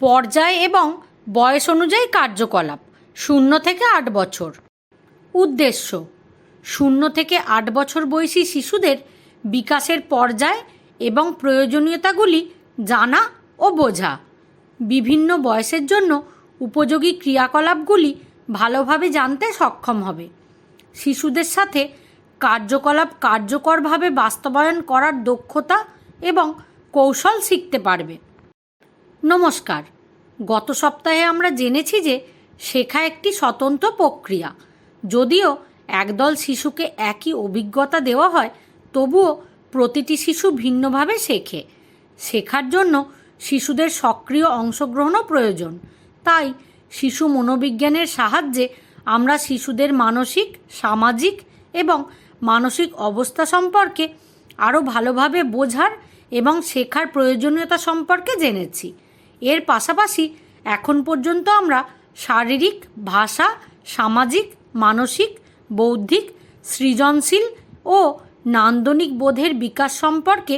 পর্যায় এবং বয়স অনুযায়ী কার্যকলাপ 0 থেকে 8 বছর। উদ্দেশ্য: 0 থেকে 8 বছর বয়সী শিশুদের বিকাশের পর্যায় এবং প্রয়োজনীয়তাগুলি জানা ও বোঝা। বিভিন্ন বয়সের জন্য উপযোগী ক্রিয়াকলাপগুলি ভালোভাবে জানতে সক্ষম হবে। শিশুদের সাথে কার্যকলাপ কার্যকরভাবে বাস্তবায়ন করার দক্ষতা এবং কৌশল শিখতে পারবে। নমস্কার। গত সপ্তাহে আমরা জেনেছি যে শেখা একটি স্বতন্ত্র প্রক্রিয়া। যদিও একদল শিশুকে একই অভিজ্ঞতা দেওয়া হয়, তবুও প্রতিটি শিশু ভিন্নভাবে শেখে। শেখার জন্য শিশুদের সক্রিয় অংশগ্রহণও প্রয়োজন। তাই শিশু মনোবিজ্ঞানের সাহায্যে আমরা শিশুদের মানসিক, সামাজিক এবং মানসিক অবস্থা সম্পর্কে আরও ভালোভাবে বোঝার এবং শেখার প্রয়োজনীয়তা সম্পর্কে জেনেছি। এর পাশাপাশি এখন পর্যন্ত আমরা শারীরিক, ভাষা, সামাজিক, মানসিক, বৌদ্ধিক, সৃজনশীল ও নান্দনিক বোধের বিকাশ সম্পর্কে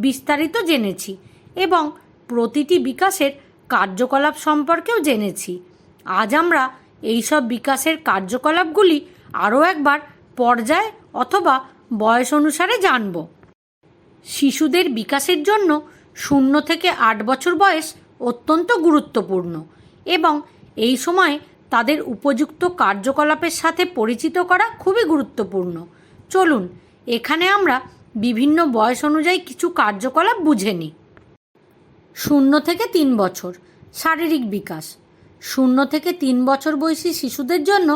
বিস্তারিত জেনেছি এবং প্রতিটি বিকাশের কার্যকলাপ সম্পর্কেও জেনেছি। আজ আমরা এইসব বিকাশের কার্যকলাপগুলি আরও একবার পর্যায় অথবা বয়স অনুসারে জানব। শিশুদের বিকাশের জন্য 0 থেকে 8 বছর বয়স অত্যন্ত গুরুত্বপূর্ণ এবং এই সময় তাদের উপযুক্ত কার্যকলাপের সাথে পরিচিত করা খুবই গুরুত্বপূর্ণ। চলুন এখানে আমরা বিভিন্ন বয়স অনুযায়ী কিছু কার্যকলাপ বুঝে নিই। 0 থেকে 3 বছর শারীরিক বিকাশ। 0 থেকে 3 বছর বয়সী শিশুদের জন্য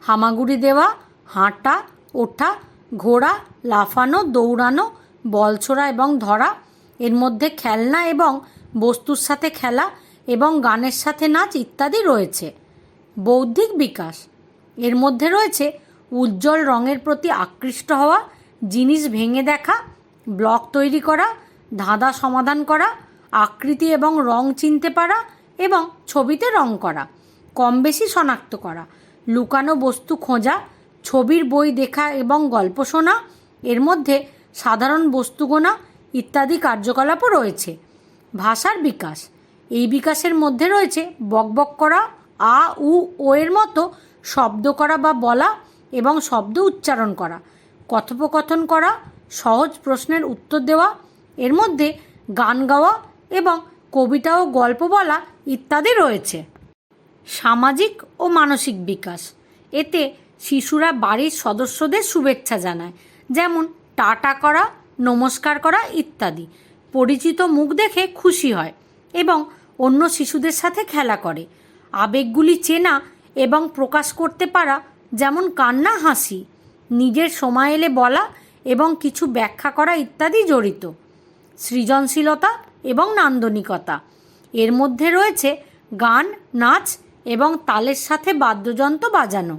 হামাগুড়ি দেওয়া, হাঁটা, ওঠা, ঘোরা, লাফানো, দৌড়ানো, বল ছোড়া এবং ধরা, এর মধ্যে খেলনা এবং বস্তুর সাথে খেলা এবং গানের সাথে নাচ ইত্যাদি রয়েছে। বৌদ্ধিক বিকাশ। এর মধ্যে রয়েছে উজ্জ্বল রঙের প্রতি আকৃষ্ট হওয়া, জিনিস ভেঙে দেখা, ব্লক তৈরি করা, ধাঁধা সমাধান করা, আকৃতি এবং রং চিনতে পারা এবং ছবিতে রং করা, কম বেশি শনাক্ত করা, লুকানো বস্তু খোঁজা, ছবির বই দেখা এবং গল্প শোনা, এর মধ্যে সাধারণ বস্তু গোনা ইত্যাদি কার্যকলাপও রয়েছে। ভাষার বিকাশ। এই বিকাশের মধ্যে রয়েছে বকবক করা, আ, উ, ও এর মতো শব্দ করা বা বলা এবং শব্দ উচ্চারণ করা, কথোপকথন করা, সহজ প্রশ্নের উত্তর দেওয়া, এর মধ্যে গান গাওয়া এবং কবিতা ও গল্প বলা ইত্যাদি রয়েছে। সামাজিক ও মানসিক বিকাশ। এতে শিশুরা বাড়ির সদস্যদের শুভেচ্ছা জানায়, যেমন টাটা করা, নমস্কার করা ইত্যাদি। পরিচিত মুখ দেখে খুশি হয় এবং অন্য শিশুদের সাথে খেলা করে। আবেগগুলি চেনা এবং প্রকাশ করতে পারা, যেমন কান্না, হাসি, নিজের সময় এলে বলা এবং কিছু ব্যাখ্যা করা ইত্যাদি জড়িত। সৃজনশীলতা এবং নান্দনিকতা। এর মধ্যে রয়েছে গান, নাচ এবং তালের সাথে বাদ্যযন্ত্র বাজানো,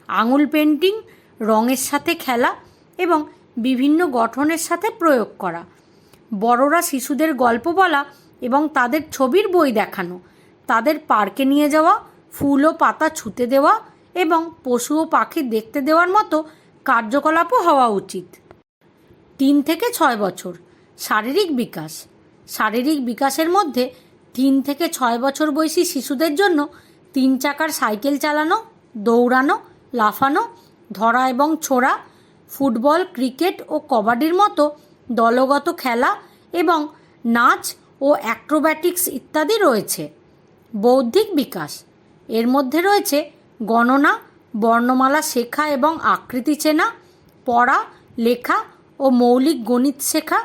আঙুল পেন্টিং, রঙের সাথে খেলা এবং বিভিন্ন গঠনের সাথে প্রয়োগ করা। বড়রা শিশুদের গল্প বলা এবং তাদের ছবির বই দেখানো, তাদের পার্কে নিয়ে যাওয়া, ফুল ও পাতা ছুঁতে দেওয়া এবং পশু ও পাখি দেখতে দেওয়ার মতো কার্যকলাপও হওয়া উচিত। 3 থেকে 6 বছর শারীরিক বিকাশ। শারীরিক বিকাশের মধ্যে 3 থেকে 6 বছর বয়সী শিশুদের জন্য 3 চাকার সাইকেল চালানো, দৌড়ানো, লাফানো, ধরা এবং ছোড়া, ফুটবল, ক্রিকেট ও কবাডির মতো দলগত খেলা এবং নাচ ও অ্যাক্রোব্যাটিক্স ইত্যাদি রয়েছে। বৌদ্ধিক বিকাশ। এর মধ্যে রয়েছে গণনা, বর্ণমালা শেখা এবং আকৃতি চেনা, পড়া, লেখা ও মৌলিক গণিত শেখা,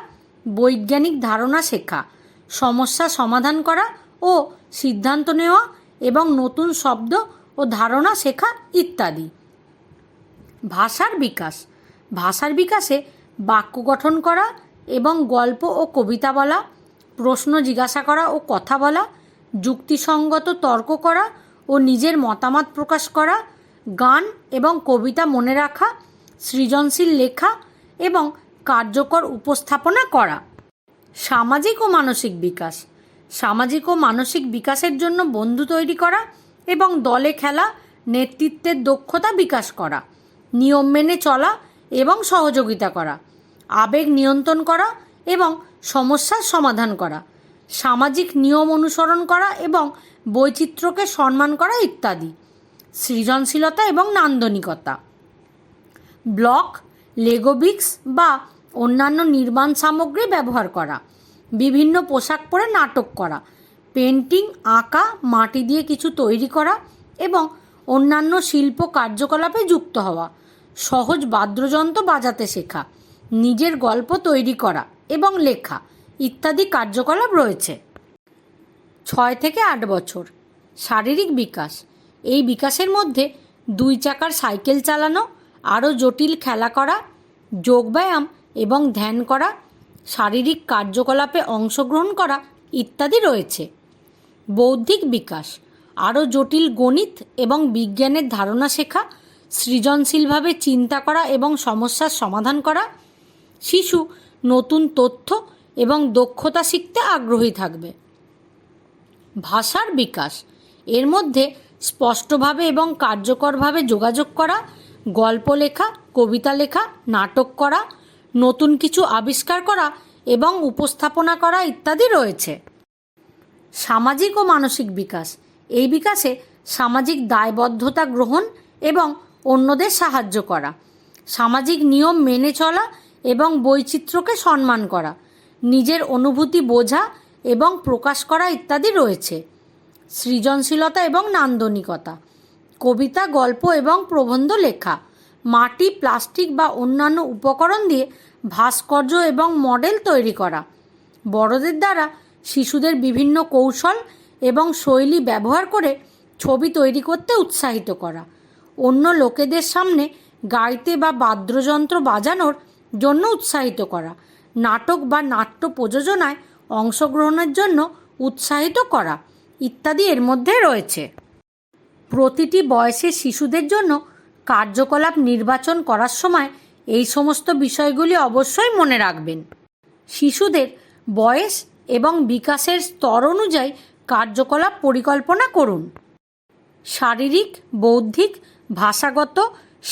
বৈজ্ঞানিক ধারণা শেখা, সমস্যা সমাধান করা ও সিদ্ধান্ত নেওয়া এবং নতুন শব্দ ও ধারণা শেখা ইত্যাদি। ভাষার বিকাশ। ভাষার বিকাশে বাক্য গঠন করা এবং গল্প ও কবিতা বলা, প্রশ্ন জিজ্ঞাসা করা ও কথা বলা, যুক্তিসঙ্গত তর্ক করা ও নিজের মতামত প্রকাশ করা, গান এবং কবিতা মনে রাখা, সৃজনশীল লেখা এবং কার্যকর উপস্থাপনা করা। সামাজিক ও মানসিক বিকাশ। সামাজিক ও মানসিক বিকাশের জন্য বন্ধু তৈরি করা এবং দলে খেলা, নেতৃত্বের দক্ষতা বিকাশ করা, নিয়ম মেনে চলা এবং সহযোগিতা করা, আবেগ নিয়ন্ত্রণ করা এবং সমস্যার সমাধান করা, সামাজিক নিয়ম অনুসরণ করা এবং বৈচিত্র্যকে সম্মান করা ইত্যাদি। সৃজনশীলতা এবং নান্দনিকতা, ব্লক, লেগো ব্রিক্স বা অন্যান্য নির্মাণ সামগ্রী ব্যবহার করা, বিভিন্ন পোশাক পরে নাটক করা, পেন্টিং, আঁকা, মাটি দিয়ে কিছু তৈরি করা এবং অন্যান্য শিল্প কার্যকলাপে যুক্ত হওয়া, সহজ বাদ্যযন্ত্র বাজাতে শেখা, নিজের গল্প তৈরি করা এবং লেখা ইত্যাদি কার্যকলাপ রয়েছে। 6 থেকে 8 বছর, শারীরিক বিকাশ। এই বিকাশের মধ্যে 2 চাকার সাইকেল চালানো, আরও জটিল খেলা করা, যোগব্যায়াম এবং ধ্যান করা, শারীরিক কার্যকলাপে অংশগ্রহণ করা ইত্যাদি রয়েছে। বৌদ্ধিক বিকাশ, আরও জটিল গণিত এবং বিজ্ঞানের ধারণা শেখা, সৃজনশীলভাবে চিন্তা করা এবং সমস্যার সমাধান করা। শিশু নতুন তথ্য এবং দক্ষতা শিখতে আগ্রহী থাকবে। ভাষার বিকাশ, এর মধ্যে স্পষ্টভাবে এবং কার্যকরভাবে যোগাযোগ করা, গল্প লেখা, কবিতা লেখা, নাটক করা, নতুন কিছু আবিষ্কার করা এবং উপস্থাপনা করা ইত্যাদি রয়েছে। সামাজিক ও মানসিক বিকাশ, এই বিকাশে সামাজিক দায়বদ্ধতা গ্রহণ এবং অন্যদের সাহায্য করা, সামাজিক নিয়ম মেনে চলা এবং বৈচিত্র্যকে সম্মান করা, নিজের অনুভূতি বোঝা এবং প্রকাশ করা ইত্যাদি রয়েছে। সৃজনশীলতা এবং নান্দনিকতা, কবিতা, গল্প এবং প্রবন্ধ লেখা, মাটি, প্লাস্টিক বা অন্যান্য উপকরণ দিয়ে ভাস্কর্য এবং মডেল তৈরি করা, বড়দের দ্বারা শিশুদের বিভিন্ন কৌশল এবং শৈলী ব্যবহার করে ছবি তৈরি করতে উৎসাহিত করা, অন্য লোকেদের সামনে গাইতে বা বাদ্যযন্ত্র বাজানোর জন্য উৎসাহিত করা, নাটক বা নাট্য প্রযোজনায় অংশগ্রহণের জন্য উৎসাহিত করা ইত্যাদি এর মধ্যে রয়েছে। প্রতিটি বয়সের শিশুদের জন্য কার্যকলাপ নির্বাচন করার সময় এই সমস্ত বিষয়গুলি অবশ্যই মনে রাখবেন। শিশুদের বয়স এবং বিকাশের স্তর অনুযায়ী কার্যকলাপ পরিকল্পনা করুন। শারীরিক, বৌদ্ধিক, ভাষাগত,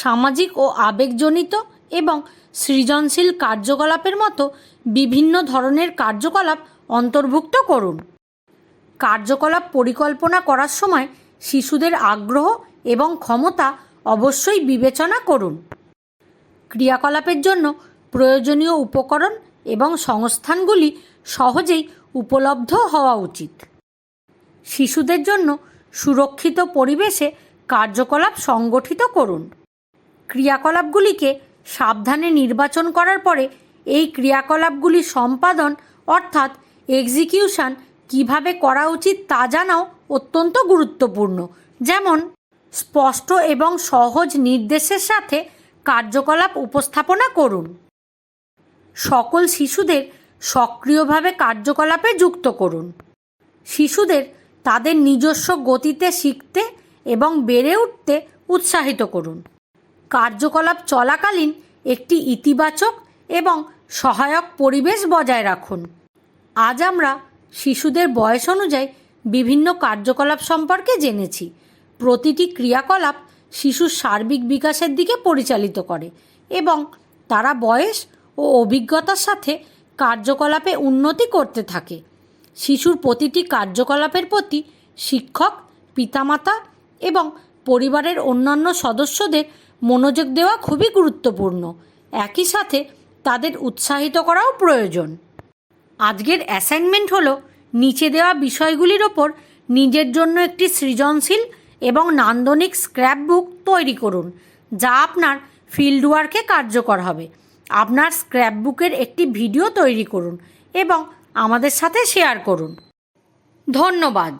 সামাজিক ও আবেগজনিত এবং সৃজনশীল কার্যকলাপের মতো বিভিন্ন ধরনের কার্যকলাপ অন্তর্ভুক্ত করুন। কার্যকলাপ পরিকল্পনা করার সময় শিশুদের আগ্রহ এবং ক্ষমতা অবশ্যই বিবেচনা করুন। ক্রিয়াকলাপের জন্য প্রয়োজনীয় উপকরণ এবং সংস্থানগুলি সহজেই উপলব্ধ হওয়া উচিত। শিশুদের জন্য সুরক্ষিত পরিবেশে কার্যকলাপ সংগঠিত করুন। ক্রিয়াকলাপগুলিকে সাবধানে নির্বাচন করার পরে এই ক্রিয়াকলাপগুলি সম্পাদন অর্থাৎ এক্সিকিউশন কিভাবে করা উচিত তা জানাও অত্যন্ত গুরুত্বপূর্ণ। যেমন স্পষ্ট এবং সহজ নির্দেশের সাথে কার্যকলাপ উপস্থাপনা করুন। সকল শিশুদের সক্রিয়ভাবে কার্যকলাপে যুক্ত করুন। শিশুদের তাদের নিজস্ব গতিতে শিখতে এবং বেড়ে উঠতে উৎসাহিত করুন। কার্যকলাপ চলাকালীন একটি ইতিবাচক এবং সহায়ক পরিবেশ বজায় রাখুন। আজ আমরা শিশুদের বয়স অনুযায়ী বিভিন্ন কার্যকলাপ সম্পর্কে জেনেছি। প্রতিটি ক্রিয়াকলাপ শিশুর সার্বিক বিকাশের দিকে পরিচালিত করে এবং তারা বয়স ও অভিজ্ঞতার সাথে কার্যকলাপে উন্নতি করতে থাকে। শিশুর প্রতিটি কার্যকলাপের প্রতি শিক্ষক, পিতামাতা এবং পরিবারের অন্যান্য সদস্যদের মনোযোগ দেওয়া খুবই গুরুত্বপূর্ণ। একই সাথে তাদের উৎসাহিত করাও প্রয়োজন। আজকের অ্যাসাইনমেন্ট হলো নিচে দেওয়া বিষয়গুলির ওপর নিজের জন্য একটি সৃজনশীল এবং নান্দনিক স্ক্র্যাপবুক তৈরি করুন, যা আপনার ফিল্ড ওয়ার্কে কার্যকর হবে। আপনার স্ক্র্যাপবুকের একটি ভিডিও তৈরি করুন এবং আমাদের সাথে শেয়ার করুন। ধন্যবাদ।